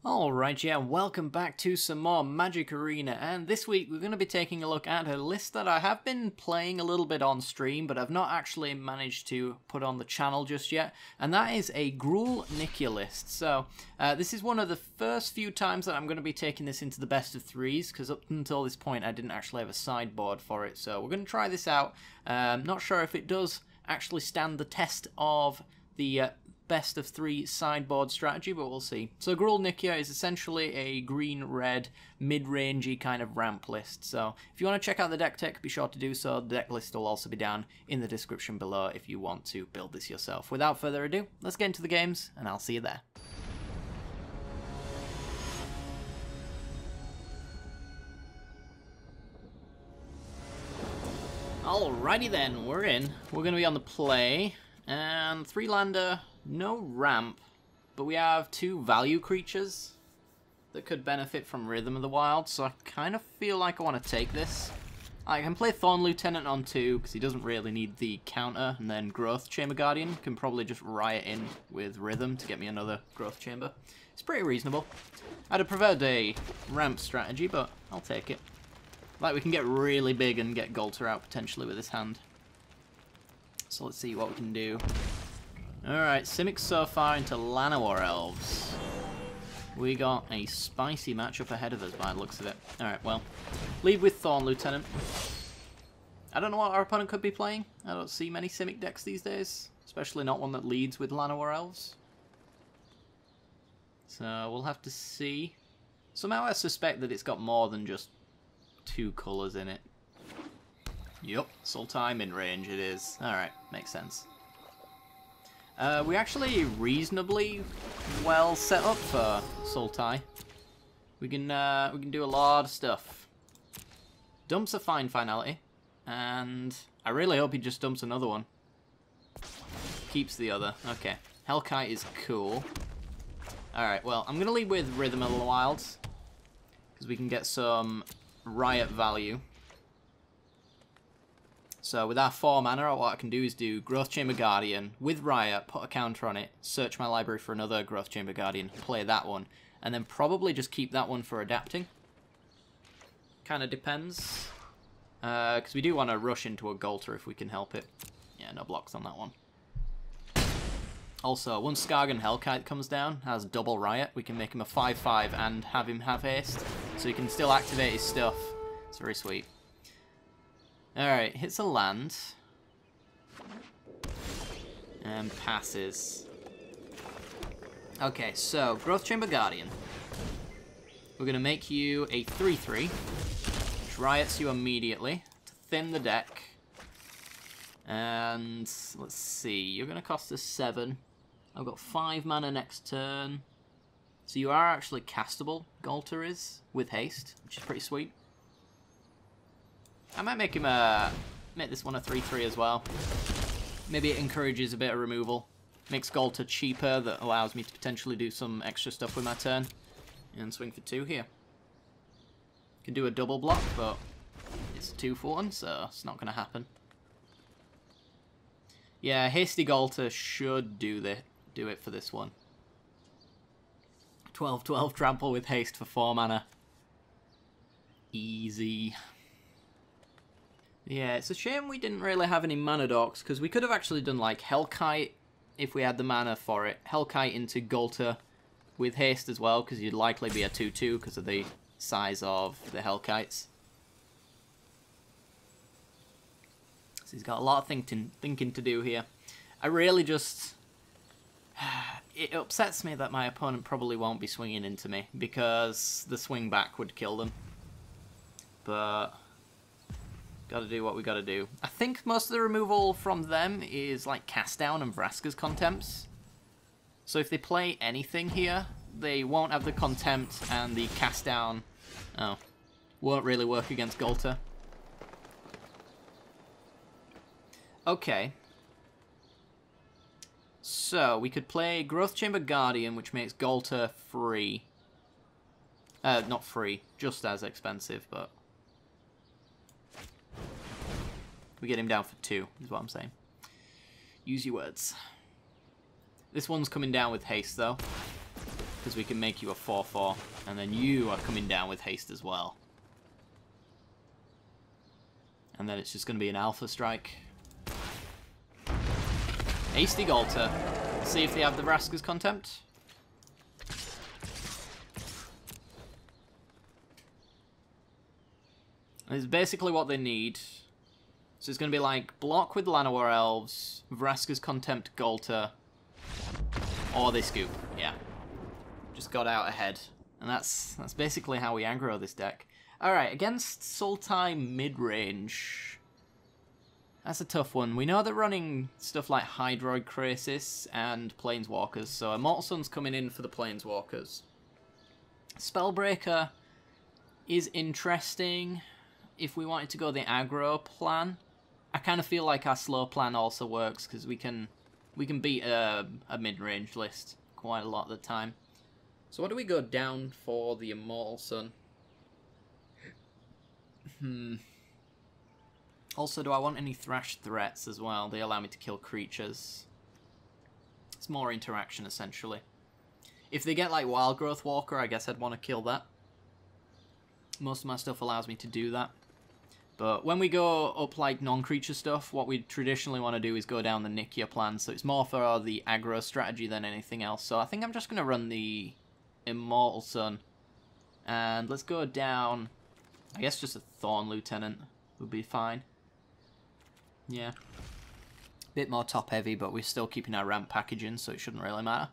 Alright, yeah, welcome back to some more Magic Arena, and this week we're going to be taking a look at a list that I have been playing a little bit on stream, but I've not actually managed to put on the channel just yet, and that is a Gruul Nikya list. So, this is one of the first few times that I'm going to be taking this into the best of threes, because up until this point I didn't actually have a sideboard for it, so we're going to try this out. Not sure if it does actually stand the test of the best of three sideboard strategy, but we'll see. So Gruul Nikya is essentially a green-red, mid-rangey kind of ramp list. So if you want to check out the deck tech, be sure to do so. The deck list will also be down in the description below if you want to build this yourself. Without further ado, let's get into the games, and I'll see you there. Alrighty then, we're in. We're going to be on the play, and 3-lander, no ramp, but we have 2 value creatures that could benefit from Rhythm of the Wild, so I kind of feel like I want to take this. I can play Thorn Lieutenant on 2, because he doesn't really need the counter, and then Growth Chamber Guardian can probably just riot in with Rhythm to get me another Growth Chamber. It's pretty reasonable. I'd have preferred a ramp strategy, but I'll take it. Like, we can get really big and get Golter out potentially with this hand. So let's see what we can do. Alright, Simic so far into Llanowar Elves. We got a spicy matchup ahead of us by the looks of it. Alright, well, lead with Thorn Lieutenant. I don't know what our opponent could be playing. I don't see many Simic decks these days, especially not one that leads with Llanowar Elves. So we'll have to see. Somehow I suspect that it's got more than just 2 colours in it. Yup, Sultai mid-range it is. Alright, makes sense. We're actually reasonably well set up for Sultai. We can do a lot of stuff. Dumps a fine finality, and I really hope he just dumps another one. Keeps the other. Okay, Hellkite is cool. Alright, well, I'm gonna lead with Rhythm of the Wilds, because we can get some riot value. So with our 4 mana, what I can do is do Growth Chamber Guardian with Riot, put a counter on it, search my library for another Growth Chamber Guardian, play that one, and then probably just keep that one for adapting. Kind of depends. Because we do want to rush into a Golter if we can help it. Yeah, no blocks on that one. Also, once Skargan Hellkite comes down, has double Riot, we can make him a 5/5 and have him have haste. So he can still activate his stuff. It's very sweet. Alright, hits a land. And passes. Okay, so, Growth Chamber Guardian. We're going to make you a 3/3, which riots you immediately to thin the deck. And, let's see, you're going to cost us 7. I've got 5 mana next turn. So you are actually castable, Golter is, with haste, which is pretty sweet. I might make him make this one a 3/3 as well. Maybe it encourages a bit of removal. Makes Golter cheaper, that allows me to potentially do some extra stuff with my turn. And swing for 2 here. Can do a double block, but it's a 2 for 1, so it's not going to happen. Yeah, Hasty Golter should do it for this one. 12/12 trample with haste for 4 mana. Easy. Yeah, it's a shame we didn't really have any mana dorks, because we could have actually done like Hellkite if we had the mana for it. Hellkite into Golter with haste as well, because you'd likely be a 2/2 because of the size of the Hellkites. So he's got a lot of thinking to do here. I really just... It upsets me that my opponent probably won't be swinging into me, because the swing back would kill them. But... gotta do what we gotta do. I think most of the removal from them is like Cast Down and Vraska's Contempts. So if they play anything here, they won't have the Contempt, and the Cast Down won't really work against Golter. Okay. So we could play Growth Chamber Guardian, which makes Golter free. Not free, just as expensive, but... we get him down for 2, is what I'm saying. Use your words. This one's coming down with haste, though. because we can make you a 4/4, and then you are coming down with haste as well. And then it's just going to be an alpha strike. Hasty Galter. See if they have the Vraska's Contempt. It's basically what they need. So it's going to be like block with Llanowar Elves, Vraska's Contempt Galter, or they scoop. Yeah. Just got out ahead. And that's basically how we aggro this deck. Alright, against Sultai mid-range. That's a tough one. We know they're running stuff like Hydroid Krasis and Planeswalkers, so Immortal Sun's coming in for the Planeswalkers. Spellbreaker is interesting if we wanted to go the aggro plan. I kind of feel like our slow plan also works, because we can beat a mid-range list quite a lot of the time. So what do we go down for the Immortal Sun? Also, do I want any Thrash threats as well? They allow me to kill creatures. It's more interaction, essentially. If they get, like, Wild Growth Walker, I guess I'd want to kill that. Most of my stuff allows me to do that. But when we go up, like, non-creature stuff, what we traditionally want to do is go down the Nikya plan, so it's more for the aggro strategy than anything else. So I think I'm just going to run the Immortal Sun. And let's go down... I guess just a Thorn Lieutenant would be fine. Yeah. Bit more top heavy, but we're still keeping our ramp packaging, so it shouldn't really matter.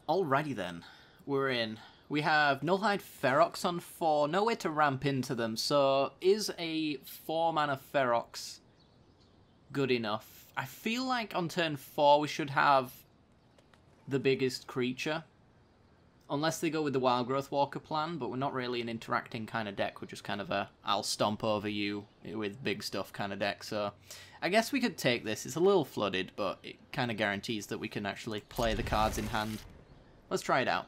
Alrighty then. We're in. We have Nullhide Ferox on 4, no way to ramp into them, so is a 4-mana Ferox good enough? I feel like on turn 4 we should have the biggest creature, unless they go with the Wild Growth Walker plan, but we're not really an interacting kind of deck, we're just kind of a I'll stomp over you with big stuff kind of deck, so I guess we could take this. It's a little flooded, but it kind of guarantees that we can actually play the cards in hand. Let's try it out.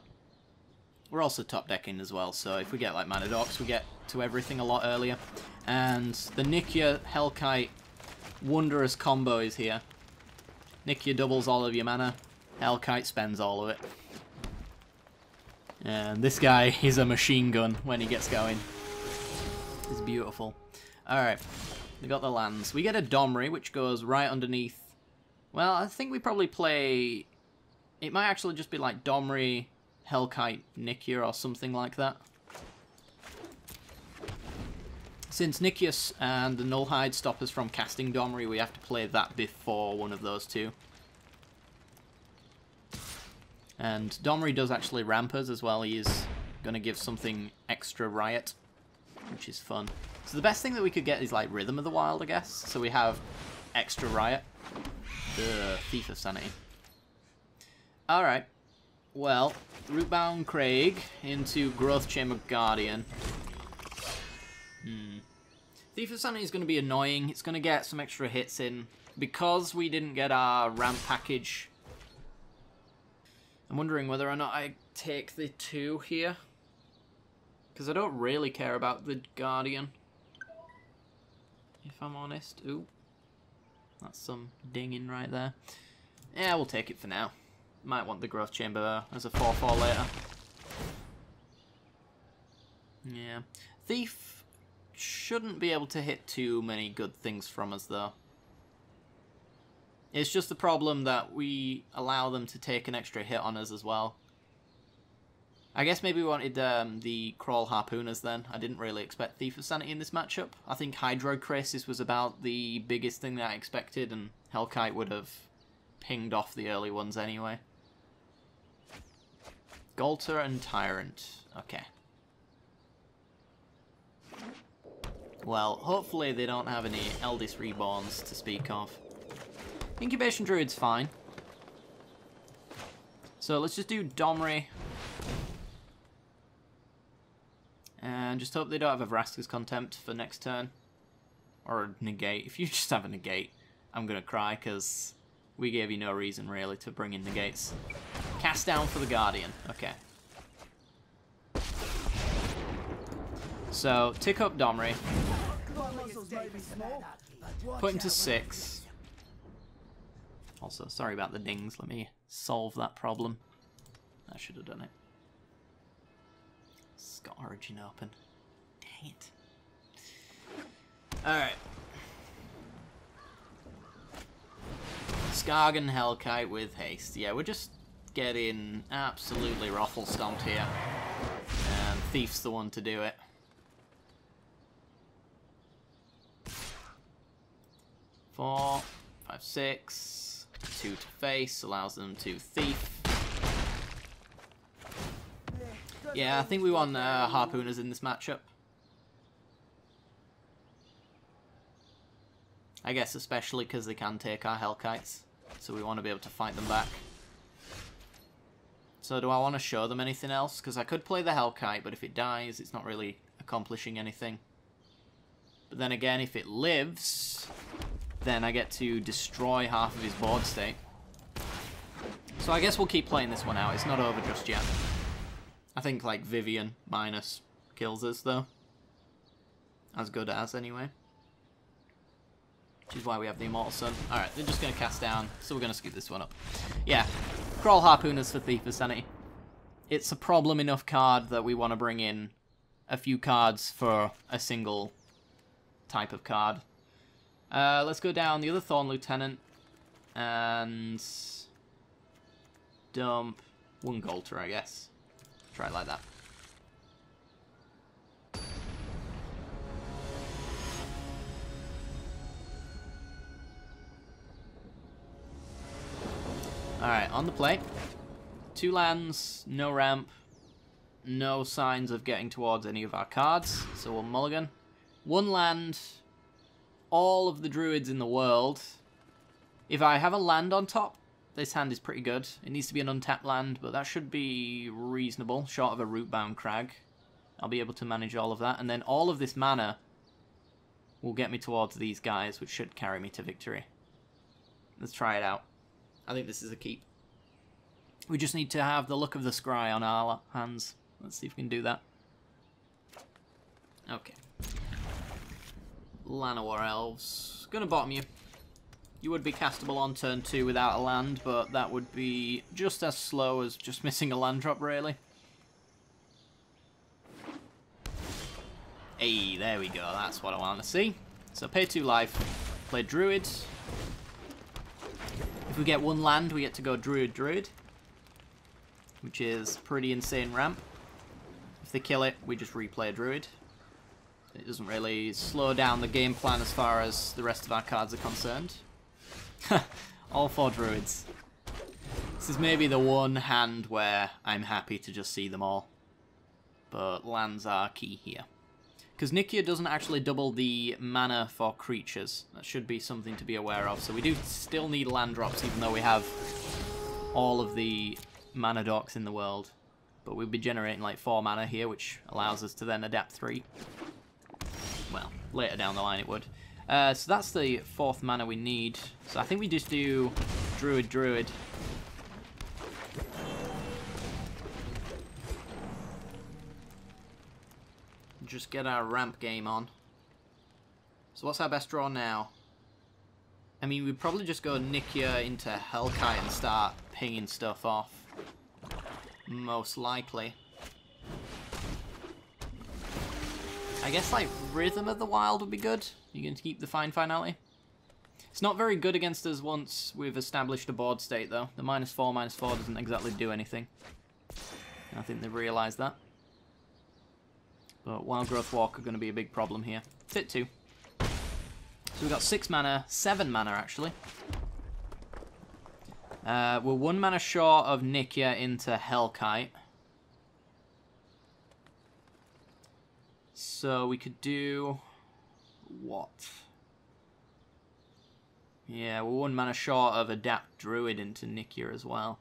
We're also top decking as well, so if we get like Mana Dorks, we get to everything a lot earlier. And the Nikya Hellkite wondrous combo is here. Nikya doubles all of your mana, Hellkite spends all of it. And this guy is a machine gun when he gets going. It's beautiful. Alright, we got the lands. We get a Domri, which goes right underneath. Well, I think we probably play... It might actually just be like Domri, Hellkite, Nikya, or something like that. Since Nikya and the Nullhide stop us from casting Domri, we have to play that before one of those two. And Domri does actually ramp us as well. He is going to give something extra riot, which is fun. So the best thing that we could get is like Rhythm of the Wild, I guess. So we have extra riot. The Thief of Sanity. Alright. Well, Rootbound Craig into Growth Chamber Guardian. Thief of Sanity is going to be annoying. It's going to get some extra hits in. Because we didn't get our ramp package, I'm wondering whether or not I take the 2 here. Because I don't really care about the Guardian, if I'm honest. Ooh. That's some dinging right there. Yeah, we'll take it for now. Might want the Growth Chamber as a 4/4 later. Yeah. Thief shouldn't be able to hit too many good things from us, though. It's just the problem that we allow them to take an extra hit on us as well. I guess maybe we wanted the Crawl Harpooners then. I didn't really expect Thief of Sanity in this matchup. I think Hydroid Krasis was about the biggest thing that I expected, and Hellkite would have pinged off the early ones anyway. Galter and Tyrant. Okay. Well, hopefully they don't have any Eldest Reborns to speak of. Incubation Druid's fine. So let's just do Domri. And just hope they don't have a Vraska's Contempt for next turn. Or a Negate. If you just have a Negate, I'm going to cry, because we gave you no reason, really, to bring in Negates. Cast down for the Guardian. Okay. So, tick up Domri. Put him to 6. Also, sorry about the dings. Let me solve that problem. I should have done it. It's got Origin open. Dang it. Alright. Skagen Hellkite with haste. Yeah, we're just getting absolutely ruffle stomped here. And Thief's the one to do it. Four, 5, 6. 2 to face allows them to Thief. Yeah, I think we want Harpooners in this matchup. I guess especially because they can take our Hellkites. So we want to be able to fight them back. So do I want to show them anything else? Because I could play the Hellkite, but if it dies, it's not really accomplishing anything. But then again, if it lives, then I get to destroy half of his board state. So I guess we'll keep playing this one out. It's not over just yet. I think, like, Vivian minus kills us, though. As good as, anyway. Which is why we have the Immortal Sun. Alright, they're just going to cast down, so we're going to scoop this one up. Yeah, Crawl Harpooners for Thief for Sanity. It's a problem enough card that we want to bring in a few cards for a single type of card. Let's go down the other Thorn Lieutenant and dump one Golter, I guess. Try it like that. Alright, on the play. 2 lands, no ramp, no signs of getting towards any of our cards, so we'll mulligan. 1 land, all of the druids in the world. If I have a land on top, this hand is pretty good. It needs to be an untapped land, but that should be reasonable, short of a root-bound crag. I'll be able to manage all of that, and then all of this mana will get me towards these guys, which should carry me to victory. Let's try it out. I think this is a keep. We just need to have the look of the scry on our hands. Let's see if we can do that. Okay. Llanowar Elves. Gonna bottom you. You would be castable on turn 2 without a land, but that would be just as slow as just missing a land drop, really. Hey, there we go. That's what I want to see. So pay 2 life. Play Druid. If we get 1 land, we get to go Druid, which is pretty insane ramp. If they kill it, we just replay Druid. It doesn't really slow down the game plan as far as the rest of our cards are concerned. All 4 Druids. This is maybe the one hand where I'm happy to just see them all. But lands are key here. Because Nikya doesn't actually double the mana for creatures. That should be something to be aware of. So we do still need land drops, even though we have all of the mana dorks in the world. But we'll be generating like 4 mana here, which allows us to then adapt 3. Well, later down the line it would. So that's the 4th mana we need. So I think we just do Druid. Just get our ramp game on. So what's our best draw now? I mean, we'd probably just go Nikya into Hellkite and start pinging stuff off. Most likely. I guess, like, Rhythm of the Wild would be good. You're going to keep the Fine Finality. It's not very good against us once we've established a board state, though. The -4/-4 doesn't exactly do anything. I think they've realised that. But Wild Growth Walk are going to be a big problem here. Fit 2. So we've got 6 mana, 7 mana actually. We're 1 mana short of Nikya into Hellkite. So we could do... what? Yeah, we're 1 mana short of Adapt Druid into Nikya as well.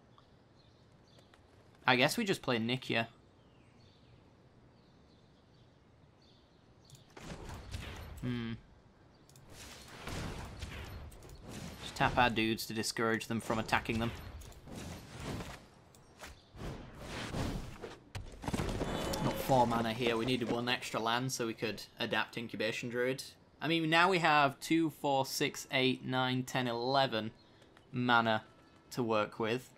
I guess we just play Nikya. Just tap our dudes to discourage them from attacking them. Not 4 mana here. We needed 1 extra land so we could adapt Incubation Druid. I mean, now we have 2, 4, 6, 8, 9, 10, 11 mana to work with.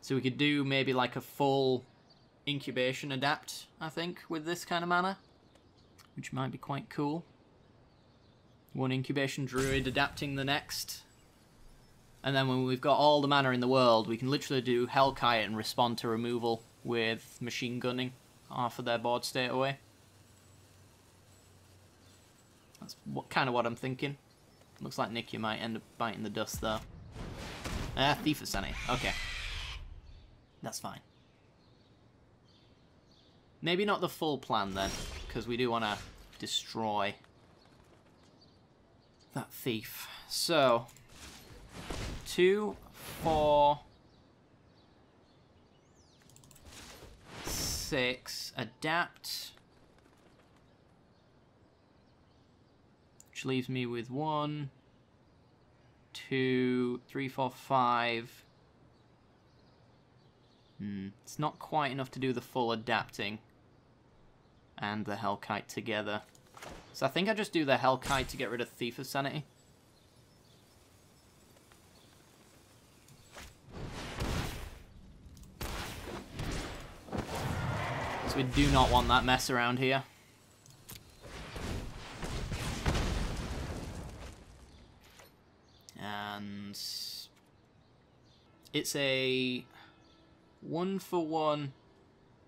So we could do maybe like a full Incubation adapt, I think, with this kind of mana, which might be quite cool. 1 Incubation Druid adapting the next. And then when we've got all the mana in the world, we can literally do Hellkite and respond to removal with machine gunning half of their board state away. That's kind of what I'm thinking. Looks like Nikya might end up biting the dust though. Thief of Sanity. Okay. That's fine. Maybe not the full plan then, because we do want to destroy that thief. So 2, 4, 6, adapt, which leaves me with 1, 2, 3, 4, 5. It's not quite enough to do the full adapting and the Hellkite together. So I think I just do the Hellkite to get rid of Thief of Sanity. So we do not want that mess around here. And it's a 1-for-1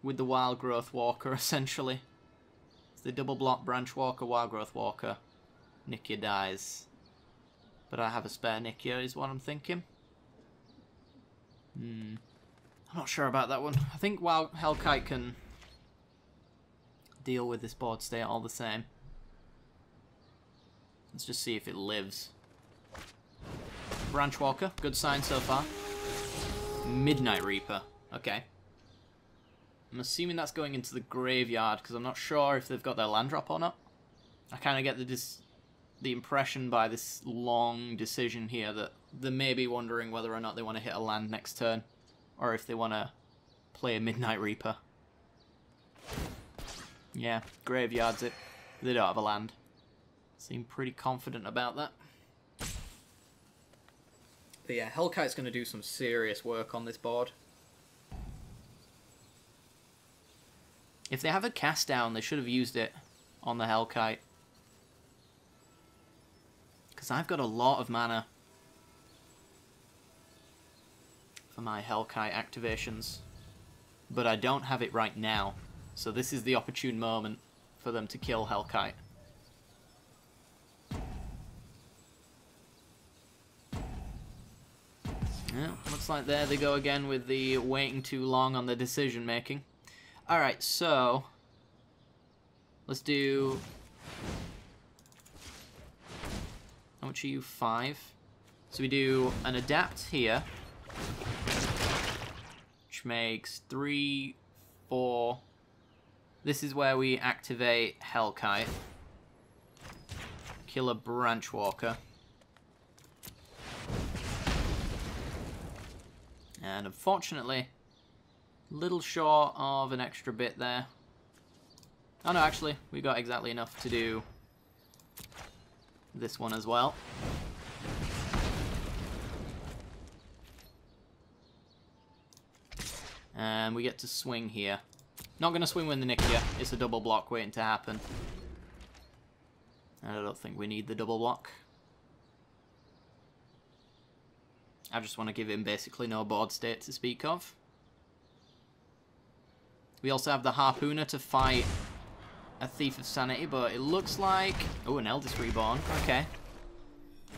with the Wild Growth Walker, essentially. It's the double block Branch Walker, Wild Growth Walker. Nikya dies. But I have a spare Nikya, is what I'm thinking. I'm not sure about that one. I think Wild Hellkite can deal with this board state all the same. Let's just see if it lives. Branch Walker, good sign so far. Midnight Reaper, okay. I'm assuming that's going into the graveyard because I'm not sure if they've got their land drop or not. I kind of get the impression by this long decision here that they may be wondering whether or not they want to hit a land next turn, or if they want to play a Midnight Reaper. Yeah, graveyard's it. They don't have a land. Seem pretty confident about that. But yeah, Hellkite's going to do some serious work on this board. If they have a cast down, they should have used it on the Hellkite. Because I've got a lot of mana for my Hellkite activations. But I don't have it right now. So this is the opportune moment for them to kill Hellkite. Yeah, looks like there they go again with the waiting too long on the decision making. Alright, so let's do... How much are you? 5. So we do an adapt here, which makes 3, 4. This is where we activate Hellkite. Kill a Branch Walker. And unfortunately, little short of an extra bit there. Oh no, actually, we got exactly enough to do this one as well. And we get to swing here. Not going to swing with the Nikya, it's a double block waiting to happen. And I don't think we need the double block. I just want to give him basically no board state to speak of. We also have the Harpooner to fight a Thief of Sanity, but it looks like... Oh, an Eldest Reborn. Okay.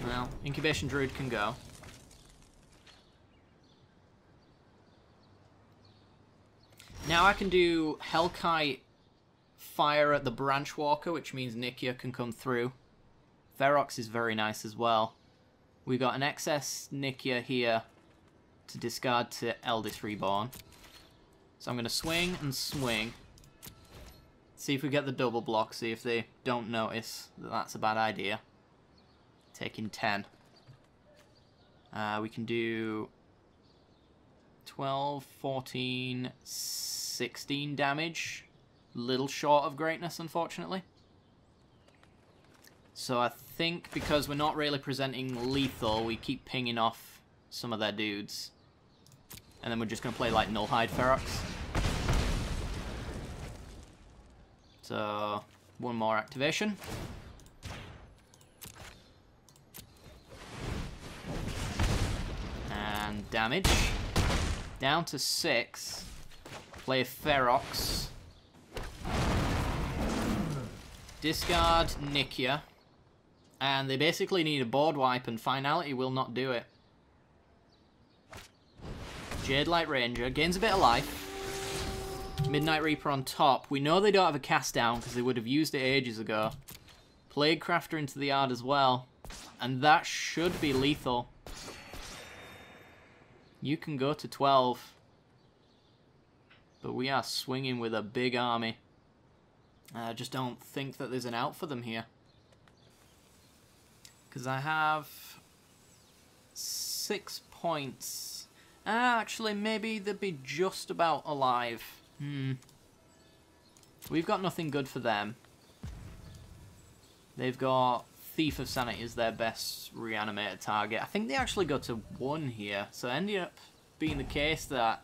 Well, Incubation Druid can go. Now I can do Hellkite fire at the Branch Walker, which means Nikya can come through. Ferox is very nice as well. We got an excess Nikya here to discard to Eldest Reborn. So I'm going to swing and swing. See if we get the double block, see if they don't notice that that's a bad idea. Taking 10. We can do 12, 14, 16 damage. Little short of greatness, unfortunately. So I think because we're not really presenting lethal, we keep pinging off some of their dudes. And then we're just going to play like Nullhide Ferox. So, one more activation. And damage. Down to 6. Play Ferox. Discard Nikya. And they basically need a board wipe, and Finality will not do it. Jade Light Ranger gains a bit of life. Midnight Reaper on top. We know they don't have a cast down because they would have used it ages ago. Plague Crafter into the yard as well. And that should be lethal. You can go to 12. But we are swinging with a big army. I just don't think that there's an out for them here. Because I have 6 points. Actually, maybe they'd be just about alive. We've got nothing good for them. They've got Thief of Sanity as their best reanimated target. I think they actually go to 1 here. So it ended up being the case that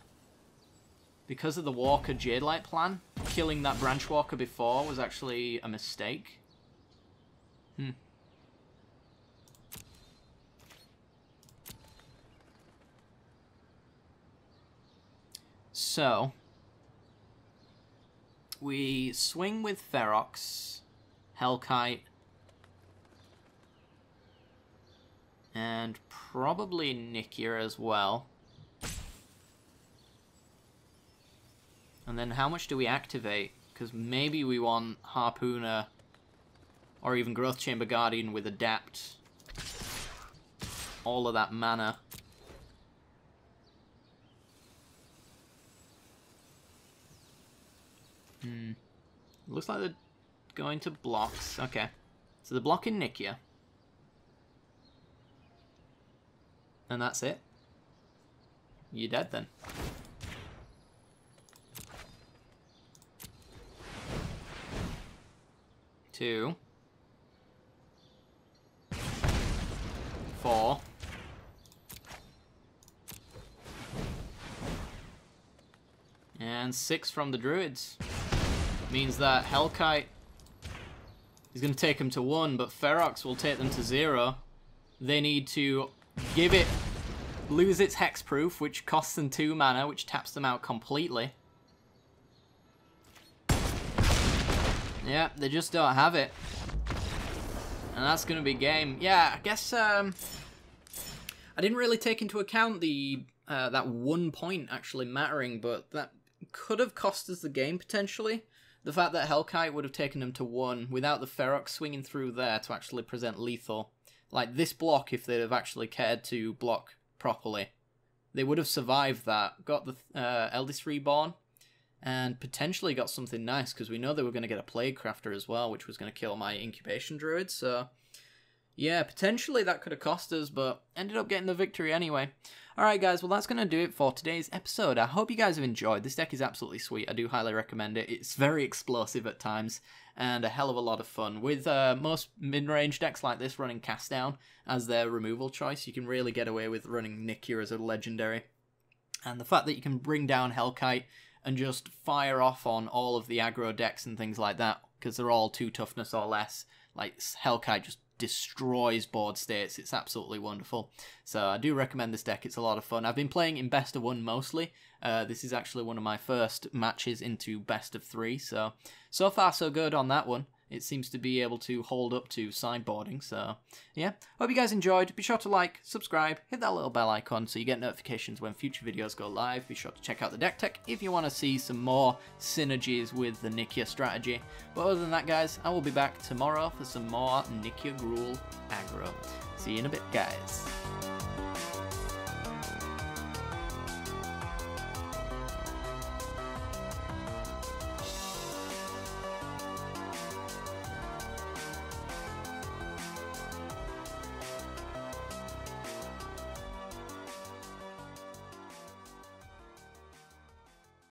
because of the Walker Jade Light plan, killing that Branch Walker before was actually a mistake. So, we swing with Ferox, Hellkite, and probably Nikya as well. And then how much do we activate? Because maybe we want Harpooner or even Growth Chamber Guardian with Adapt. All of that mana. Looks like they're going to blocks. Okay. So they're blocking Nikya. And that's it. You're dead then. Two. 4. And 6 from the Druids. Means that Hellkite is going to take them to 1, but Ferox will take them to 0. They need to give it, lose its hexproof, which costs them 2 mana, which taps them out completely. Yeah, they just don't have it. And that's going to be game. Yeah, I guess I didn't really take into account the that 1 point actually mattering, but that could have cost us the game potentially. The fact that Hellkite would have taken them to 1 without the Ferox swinging through there to actually present lethal. Like this block, if they'd have actually cared to block properly, they would have survived that, got the Eldest Reborn, and potentially got something nice, because we know they were going to get a Plague Crafter as well, which was going to kill my Incubation Druid, so yeah, potentially that could have cost us, but ended up getting the victory anyway. Alright guys, well that's going to do it for today's episode. I hope you guys have enjoyed. This deck is absolutely sweet. I do highly recommend it. It's very explosive at times, and a hell of a lot of fun. With most mid-range decks like this running Cast Down as their removal choice, you can really get away with running Nikya as a legendary. And the fact that you can bring down Hellkite and just fire off on all of the aggro decks and things like that, because they're all 2 toughness or less, like Hellkite just destroys board states. It's absolutely wonderful. So I do recommend this deck. It's a lot of fun. I've been playing in best of 1 mostly. This is actually one of my first matches into best of 3. So far so good on that one. It seems to be able to hold up to sideboarding. So yeah, hope you guys enjoyed. Be sure to like, subscribe, hit that little bell icon so you get notifications when future videos go live. Be sure to check out the deck tech if you want to see some more synergies with the Nikya strategy. But other than that guys, I will be back tomorrow for some more Nikya Gruul aggro. See you in a bit guys.